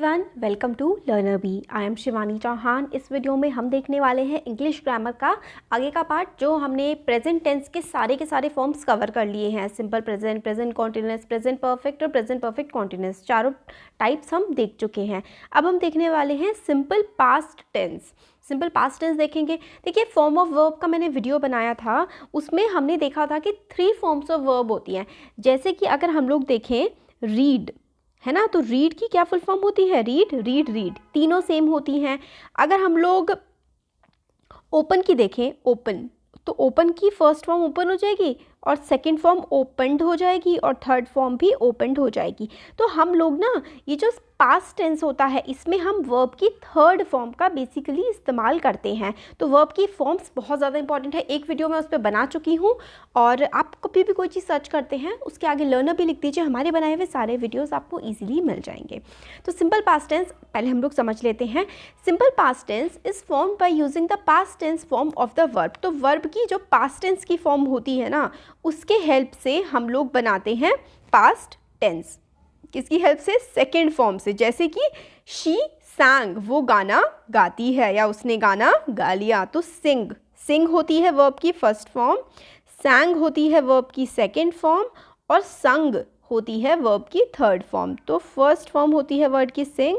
Everyone, welcome to Learner Bee. I am Shivani Chauhan. इस video में हम देखने वाले हैं इंग्लिश ग्रामर का आगे का पार्ट, जो हमने प्रेजेंट टेंस के सारे फॉर्म्स कवर कर लिए हैं। Simple present, present continuous, present perfect और प्रेजेंट परफेक्ट कॉन्टिन्यूअस, चारों टाइप्स हम देख चुके हैं। अब हम देखने वाले हैं simple past tense. Simple past tense देखेंगे। देखिए, फॉर्म ऑफ वर्ब का मैंने वीडियो बनाया था, उसमें हमने देखा था कि 3 फॉर्म्स ऑफ वर्ब होती हैं। जैसे कि अगर हम लोग देखें रीड, है ना, तो रीड की क्या फुल फॉर्म होती है? रीड, रीड, रीड, तीनों सेम होती हैं। अगर हम लोग ओपन की देखें, ओपन, तो ओपन की फर्स्ट फॉर्म ओपन हो जाएगी और सेकंड फॉर्म ओपनड हो जाएगी और थर्ड फॉर्म भी ओपनड हो जाएगी। तो हम लोग ना, ये जो पास्ट टेंस होता है, इसमें हम वर्ब की थर्ड फॉर्म का बेसिकली इस्तेमाल करते हैं। तो वर्ब की फॉर्म्स बहुत ज़्यादा इंपॉर्टेंट है। एक वीडियो मैं उस पर बना चुकी हूँ, और आप कभी भी कोई चीज़ सर्च करते हैं उसके आगे लर्नर भी लिख दीजिए, हमारे बनाए हुए सारे वीडियोज़ आपको ईजिली मिल जाएंगे। तो सिंपल पास्ट टेंस पहले हम लोग समझ लेते हैं। Simple past tense is form by using the past tense form of the verb. तो वर्ब की जो पास्ट टेंस की फॉर्म होती है ना, उसके हेल्प से हम लोग बनाते हैं पास्ट टेंस। किसकी हेल्प से? सेकेंड फॉर्म से। जैसे कि शी sang, वो गाना गाती है या उसने गाना गा लिया। तो सिंग, सिंग होती है वर्ब की फर्स्ट फॉर्म, sang होती है वर्ब की सेकेंड फॉर्म, और संग होती है वर्ब की थर्ड फॉर्म। तो फर्स्ट फॉर्म होती है वर्ड की सिंग,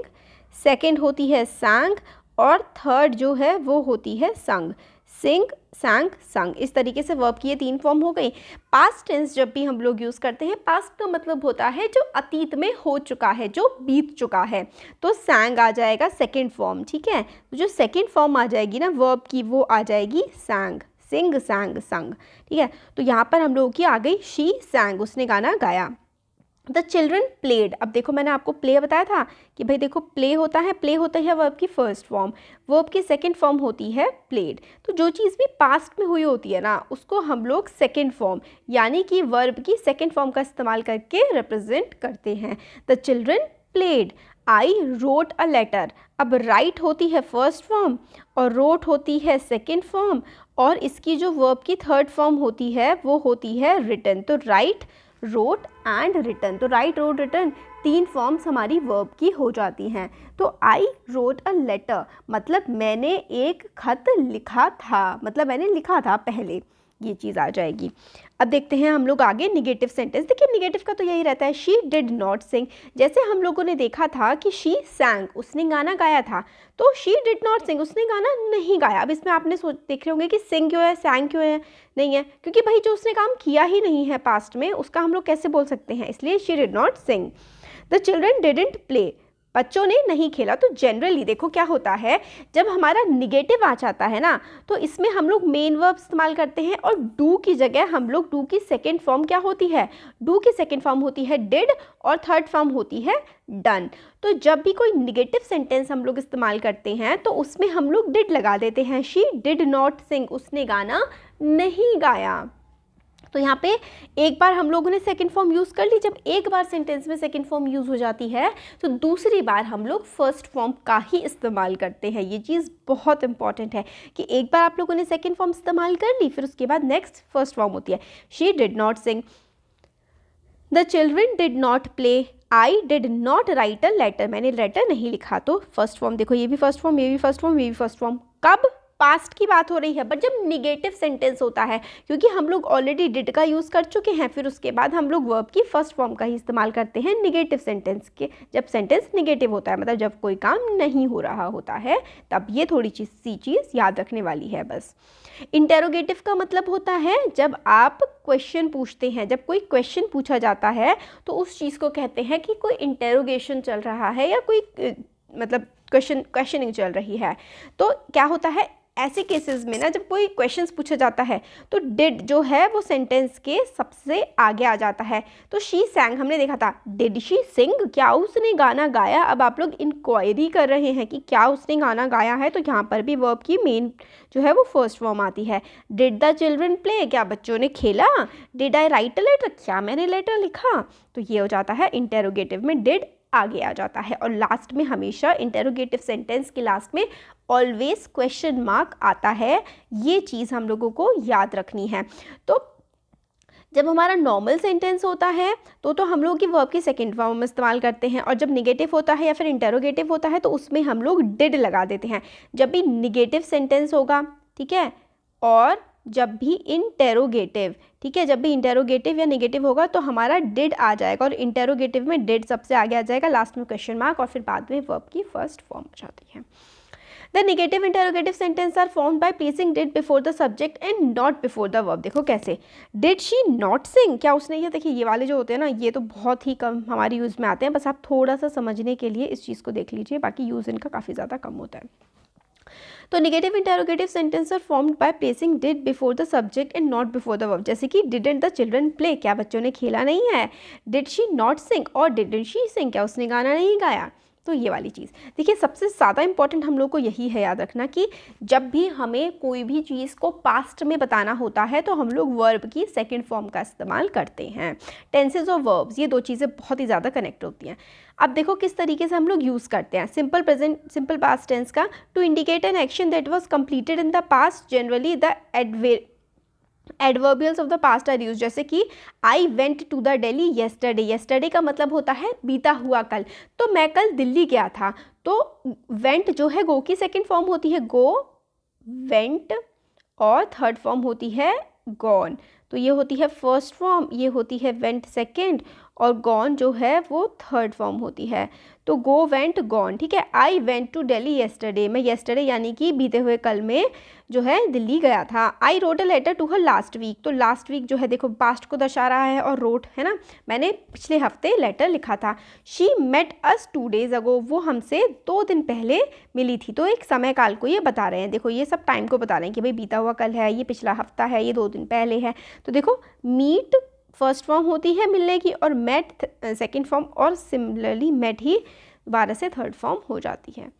सेकेंड होती है sang, और थर्ड जो है वो होती है संग। सिंग, sang, संग, इस तरीके से वर्ब की ये 3 फॉर्म हो गई। पास्ट टेंस जब भी हम लोग यूज़ करते हैं, पास्ट का मतलब होता है जो अतीत में हो चुका है, जो बीत चुका है। तो sang आ जाएगा सेकेंड फॉर्म, ठीक है। तो जो सेकेंड फॉर्म आ जाएगी ना वर्ब की, वो आ जाएगी sang, सिंग, sang, संग, ठीक है। तो यहाँ पर हम लोगों की आ गई शी sang, उसने गाना गाया। The children played. अब देखो, मैंने आपको प्ले बताया था कि भाई देखो, प्ले होता है, प्ले होता है वर्ब की फर्स्ट फॉर्म, वर्ब की सेकंड फॉर्म होती है प्लेड। तो जो चीज़ भी पास्ट में हुई होती है ना, उसको हम लोग सेकंड फॉर्म यानी कि वर्ब की सेकंड फॉर्म का इस्तेमाल करके रिप्रेजेंट करते हैं। The children played, I wrote a letter. अब राइट होती है फर्स्ट फॉर्म और रोट होती है सेकेंड फॉर्म, और इसकी जो वर्ब की थर्ड फॉर्म होती है वो होती है रिटन। तो राइट, रोट एंड रिटन। तो राइट, रोट, रिटन, 3 फॉर्म्स हमारी वर्ब की हो जाती हैं। तो आई रोट अ लेटर मतलब मैंने एक खत लिखा था, मतलब मैंने लिखा था पहले, ये चीज़ आ जाएगी। अब देखते हैं हम लोग आगे निगेटिव सेंटेंस। देखिए, निगेटिव का तो यही रहता है, शी डिड नॉट सिंग। जैसे हम लोगों ने देखा था कि शी sang, उसने गाना गाया था, तो शी डिड नॉट सिंग, उसने गाना नहीं गाया। अब इसमें आपने देख रहे होंगे कि सिंग क्यों है, sang क्यों है? नहीं है, क्योंकि भाई जो उसने काम किया ही नहीं है पास्ट में, उसका हम लोग कैसे बोल सकते हैं? इसलिए she did not sing. The children didn't play, बच्चों ने नहीं खेला। तो जनरली देखो क्या होता है, जब हमारा निगेटिव आ जाता है ना, तो इसमें हम लोग मेन वर्ब इस्तेमाल करते हैं, और डू की जगह हम लोग, डू की सेकेंड फॉर्म क्या होती है? डू की सेकेंड फॉर्म होती है डिड, और थर्ड फॉर्म होती है डन। तो जब भी कोई निगेटिव सेंटेंस हम लोग इस्तेमाल करते हैं, तो उसमें हम लोग डिड लगा देते हैं। शी डिड नॉट सिंग, उसने गाना नहीं गाया। तो यहाँ पे एक बार हम लोगों ने सेकंड फॉर्म यूज़ कर ली। जब एक बार सेंटेंस में सेकंड फॉर्म यूज़ हो जाती है, तो दूसरी बार हम लोग फर्स्ट फॉर्म का ही इस्तेमाल करते हैं। ये चीज़ बहुत इंपॉर्टेंट है कि एक बार आप लोगों ने सेकंड फॉर्म इस्तेमाल कर ली, फिर उसके बाद नेक्स्ट फर्स्ट फॉर्म होती है। She did not sing, the children did not play, I did not write a letter, मैंने लेटर नहीं लिखा। तो फर्स्ट फॉर्म देखो, ये भी फर्स्ट फॉर्म, ये भी फर्स्ट फॉर्म, ये भी फर्स्ट फॉर्म। कब? पास्ट की बात हो रही है। बट जब निगेटिव सेंटेंस होता है, क्योंकि हम लोग ऑलरेडी डिड का यूज़ कर चुके हैं, फिर उसके बाद हम लोग वर्ब की फर्स्ट फॉर्म का ही इस्तेमाल करते हैं निगेटिव सेंटेंस के। जब सेंटेंस निगेटिव होता है, मतलब जब कोई काम नहीं हो रहा होता है, तब ये थोड़ी सी चीज़ याद रखने वाली है बस। इंटेरोगेटिव का मतलब होता है जब आप क्वेश्चन पूछते हैं, जब कोई क्वेश्चन पूछा जाता है, तो उस चीज़ को कहते हैं कि कोई इंटेरोगेशन चल रहा है, या कोई मतलब क्वेश्चनिंग चल रही है। तो क्या होता है ऐसे केसेस में ना, जब कोई क्वेश्चंस पूछा जाता है, तो डिड जो है वो सेंटेंस के सबसे आगे आ जाता है। तो शी sang, हमने देखा था, डिड शी सिंग, क्या उसने गाना गाया? अब आप लोग इंक्वायरी कर रहे हैं कि क्या उसने गाना गाया है, तो यहाँ पर भी वर्ब की मेन जो है वो फर्स्ट फॉर्म आती है। डिड द चिल्ड्रन प्ले, क्या बच्चों ने खेला? Did I write a letter, क्या मैंने लेटर लिखा? तो ये हो जाता है इंटेरोगेटिव में डिड आगे आ जाता है। और लास्ट में हमेशा इंटेरोगेटिव सेंटेंस के लास्ट में ऑलवेज क्वेश्चन मार्क आता है। ये चीज़ हम लोगों को याद रखनी है। तो जब हमारा नॉर्मल सेंटेंस होता है तो हम लोग की वर्ब की सेकंड फॉर्म में इस्तेमाल करते हैं, और जब निगेटिव होता है या फिर इंटेरोगेटिव होता है तो उसमें हम लोग डिड लगा देते हैं। जब भी निगेटिव सेंटेंस होगा, ठीक है, और जब भी इंटेरोगेटिव, ठीक है, जब भी इंटेरोगेटिव या निगेटिव होगा तो हमारा डिड आ जाएगा, और इंटेरोगेटिव में डिड सबसे आगे आ जाएगा, लास्ट में क्वेश्चन मार्क, और फिर बाद में वर्ब की फर्स्ट फॉर्म आ जाती है। The negative interrogative sentence are formed by placing did before the subject and not before the verb। देखो कैसे, did she not sing, क्या उसने, ये देखिए ये वाले जो होते हैं ना, ये तो बहुत ही कम हमारी यूज़ में आते हैं, बस आप थोड़ा सा समझने के लिए इस चीज़ को देख लीजिए, बाकी यूज़ इनका काफ़ी ज़्यादा कम होता है। तो negative interrogative sentence are formed by placing did before the subject and not before the verb, जैसे कि डिडंट द चिल्ड्रन प्ले, क्या बच्चों ने खेला नहीं है, डिड शी नॉट सिंग और डिडंट शी सिंग, क्या उसने गाना नहीं गाया। तो ये वाली चीज़ देखिए, सबसे ज़्यादा इंपॉर्टेंट हम लोग को यही है याद रखना कि जब भी हमें कोई भी चीज़ को पास्ट में बताना होता है तो हम लोग वर्ब की सेकंड फॉर्म का इस्तेमाल करते हैं। टेंसेज और वर्ब्स, ये दो चीज़ें बहुत ही ज़्यादा कनेक्ट होती हैं। अब देखो किस तरीके से हम लोग यूज़ करते हैं simple present, simple past tense का, to indicate an action that was completed in the past, generally the adverbials of the past are use, जैसे कि I went to the Delhi yesterday, yesterday का मतलब होता है बीता हुआ कल, तो मैं कल दिल्ली गया था। तो वेंट जो है गो की सेकंड फॉर्म होती है गो, वेंट, और थर्ड फॉर्म होती है गॉन। तो ये होती है फर्स्ट फॉर्म, ये होती है वेंट सेकंड, और गॉन जो है वो थर्ड फॉर्म होती है। तो गो, वेंट, गॉन, ठीक है। I went to Delhi yesterday, मैं येस्टरडे यानी कि बीते हुए कल में जो है दिल्ली गया था। I wrote a letter to her last week, तो लास्ट वीक जो है देखो पास्ट को दर्शा रहा है, और रोट है ना, मैंने पिछले हफ्ते लेटर लिखा था। शी मेट अस 2 days अगो, वो हमसे 2 दिन पहले मिली थी, तो एक समय काल को ये बता रहे हैं। देखो ये सब टाइम को बता रहे हैं कि भाई बीता हुआ कल है, ये पिछला हफ्ता है, ये 2 दिन पहले है। तो देखो मीट फर्स्ट फॉर्म होती है मिलने की, और मेट सेकंड फॉर्म, और सिमिलरली मेट ही दोबारा से थर्ड फॉर्म हो जाती है।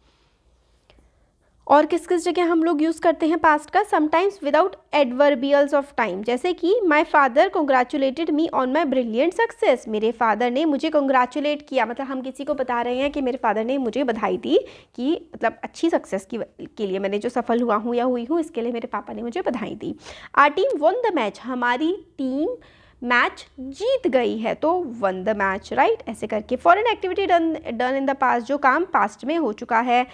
और किस किस जगह हम लोग यूज़ करते हैं पास्ट का, sometimes without adverbials of time, जैसे कि my father congratulated me on my brilliant success, मेरे फादर ने मुझे कॉन्ग्रेचुलेट किया, मतलब हम किसी को बता रहे हैं कि मेरे फादर ने मुझे बधाई दी कि मतलब अच्छी सक्सेस के लिए, मैंने जो सफल हुआ हूँ या हुई हूँ इसके लिए मेरे पापा ने मुझे बधाई दी। Our team won the match, हमारी टीम मैच जीत गई है, तो वन द मैच, राइट, ऐसे करके। Foreign activity done in the past, जो काम पास्ट में हो चुका है।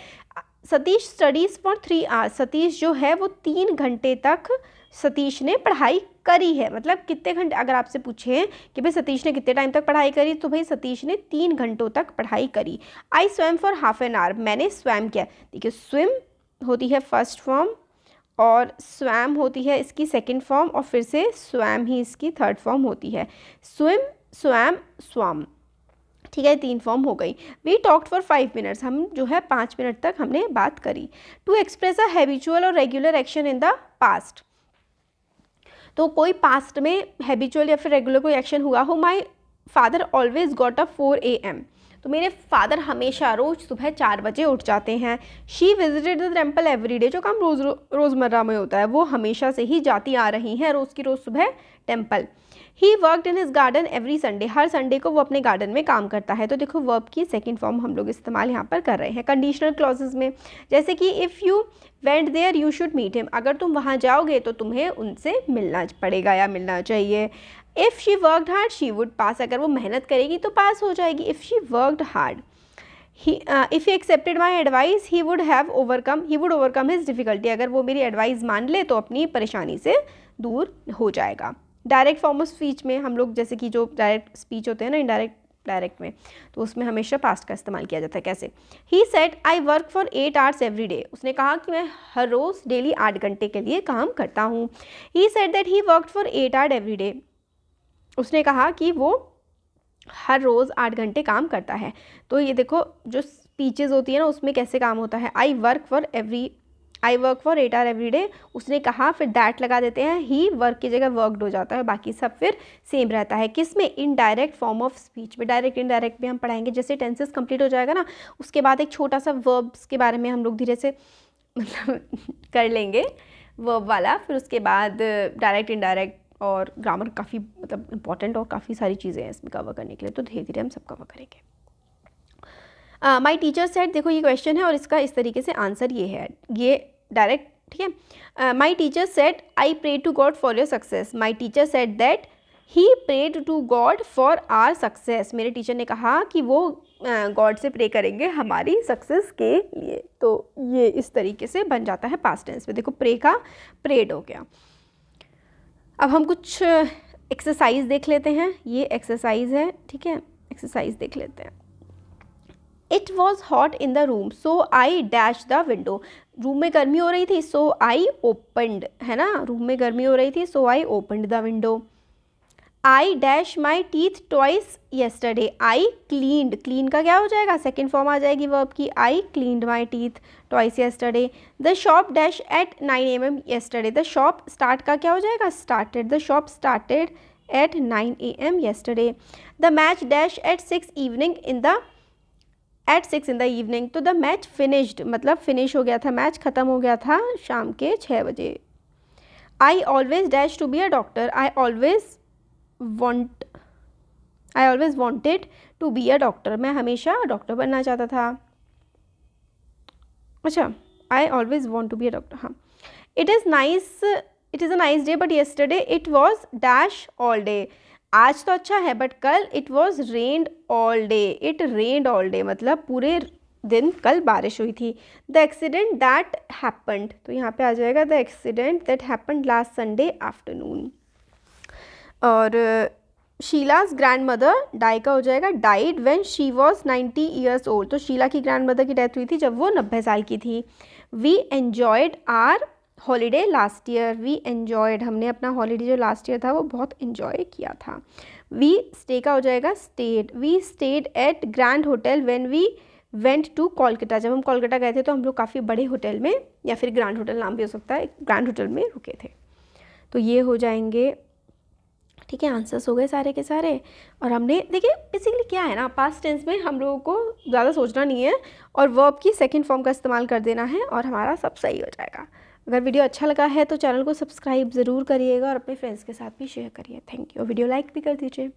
Satish studies for 3 hours, Satish जो है वो 3 घंटे तक सतीश ने पढ़ाई करी है, मतलब कितने घंटे, अगर आपसे पूछे कि भाई सतीश ने कितने टाइम तक पढ़ाई करी, तो भाई सतीश ने 3 घंटों तक पढ़ाई करी। आई swum for half an hour, मैंने स्वैम किया, देखिए स्विम होती है फर्स्ट फॉर्म, और स्वैम होती है इसकी सेकंड फॉर्म, और फिर से स्वैम ही इसकी थर्ड फॉर्म होती है। स्विम, स्वैम, स्वम, ठीक है, 3 फॉर्म हो गई। वी टॉक्ड फॉर 5 minutes, हम जो है 5 मिनट तक हमने बात करी। टू एक्सप्रेस अ हैबिचुअल और regular action in the past, तो कोई पास्ट में हैबिचुअल या फिर रेगुलर कोई एक्शन हुआ हो। My father always got up 4 AM, तो मेरे फादर हमेशा रोज़ सुबह 4 बजे उठ जाते हैं। She visited the temple every day, जो काम रोज़मर्रा में होता है वो हमेशा से ही जाती आ रही हैं, रोज़ की रोज़ सुबह temple. He worked in his garden every Sunday, her Sunday को वो अपने गार्डन में काम करता है। तो देखो वर्ब की सेकंड फॉर्म हम लोग इस्तेमाल यहाँ पर कर रहे हैं कंडीशनल क्लॉजेज में, जैसे कि if you went there you should meet him, अगर तुम वहाँ जाओगे तो तुम्हें उनसे मिलना पड़ेगा या मिलना चाहिए। If she worked hard she would पास, अगर वो मेहनत करेगी तो पास हो जाएगी। If she worked hard, if he accepted my advice he would overcome his difficulty, अगर वो मेरी एडवाइस मान ले तो अपनी परेशानी से दूर हो जाएगा। डायरेक्ट फॉर्म ऑफ स्पीच में हम लोग, जैसे कि जो डायरेक्ट स्पीच होते हैं ना, इनडायरेक्ट डायरेक्ट में, तो उसमें हमेशा पास्ट का इस्तेमाल किया जाता है। कैसे, he said I work for 8 hours every day, उसने कहा कि मैं हर रोज़ डेली 8 घंटे के लिए काम करता हूँ। He said that he worked for 8 hours every day, उसने कहा कि वो हर रोज़ 8 घंटे काम करता है। तो ये देखो जो स्पीचेज़ होती है ना उसमें कैसे काम होता है, I work for 8 hours every day, उसने कहा, फिर दैट लगा देते हैं, ही वर्क की जगह वर्कड हो जाता है, बाकी सब फिर सेम रहता है। किस में, इनडायरेक्ट फॉर्म ऑफ स्पीच में। डायरेक्ट इनडायरेक्ट भी हम पढ़ाएंगे, जैसे टेंसेस कंप्लीट हो जाएगा ना उसके बाद एक छोटा सा वर्ब्स के बारे में हम लोग धीरे से मतलब कर लेंगे वर्ब वाला, फिर उसके बाद डायरेक्ट इनडायरेक्ट और ग्रामर काफ़ी मतलब इंपॉर्टेंट और काफ़ी सारी चीज़ें हैं इसमें कवर करने के लिए, तो धीरे धीरे हम सब कवर करेंगे। माई टीचर सेड, देखो ये क्वेश्चन है और इसका इस तरीके से आंसर ये है, ये डायरेक्ट, ठीक है। My teacher said I pray to God for your success, my teacher said that he prayed to God for our success, मेरे टीचर ने कहा कि वो गॉड से प्रे करेंगे हमारी सक्सेस के लिए। तो ये इस तरीके से बन जाता है पास्ट टेंस में। देखो प्रे का प्रेड हो गया। अब हम कुछ एक्सरसाइज देख लेते हैं। ये एक्सरसाइज है, ठीक है, एक्सरसाइज देख लेते हैं। It was hot in the room so I dash the window, room में गर्मी हो रही थी सो आई ओपनड, है ना, रूम में गर्मी हो रही थी so I opened the window. I dash my teeth twice yesterday, I cleaned, clean का क्या हो जाएगा, सेकेंड फॉर्म आ जाएगी वर्ब की, I cleaned my teeth twice yesterday. The shop dash at 9 AM yesterday, the shop start का क्या हो जाएगा, started, the shop started at 9 AM yesterday. The match dash at 6 in the evening, तो the match finished, मतलब finish हो गया था, match ख़त्म हो गया था शाम के 6 बजे। I always dash to be a doctor, I always wanted to be a doctor, मैं हमेशा डॉक्टर बनना चाहता था। अच्छा, I always want to be a doctor, हाँ। It is a nice day but yesterday it was dash all day, आज तो अच्छा है बट कल it was rained all day, it rained all day मतलब पूरे दिन कल बारिश हुई थी। द एक्सीडेंट दैट हैपन्ड, तो यहाँ पे आ जाएगा the accident that happened last Sunday afternoon. और शीलाज ग्रैंड मदर डाई का हो जाएगा died when she was 90 years old, तो शीला की ग्रैंड मदर की डेथ हुई थी जब वो 90 साल की थी। We enjoyed our holiday last year, we enjoyed, हमने अपना हॉलीडे जो लास्ट ईयर था वो बहुत इन्जॉय किया था। वी स्टे का हो जाएगा stayed, we stayed at grand hotel when we went to Kolkata, जब हम कोलकाता गए थे तो हम लोग काफ़ी बड़े होटल में, या फिर ग्रैंड होटल नाम भी हो सकता है, ग्रैंड होटल में रुके थे। तो ये हो जाएंगे, ठीक है, आंसर्स हो गए सारे के सारे। और हमने देखिए बेसिकली क्या है ना, पास्ट टेंस में हम लोगों को ज़्यादा सोचना नहीं है और वर्ब की सेकंड फॉर्म का इस्तेमाल कर देना है और हमारा सब सही हो जाएगा। अगर वीडियो अच्छा लगा है तो चैनल को सब्सक्राइब ज़रूर करिएगा और अपने फ्रेंड्स के साथ भी शेयर करिए। Thank you. वीडियो लाइक भी कर दीजिए।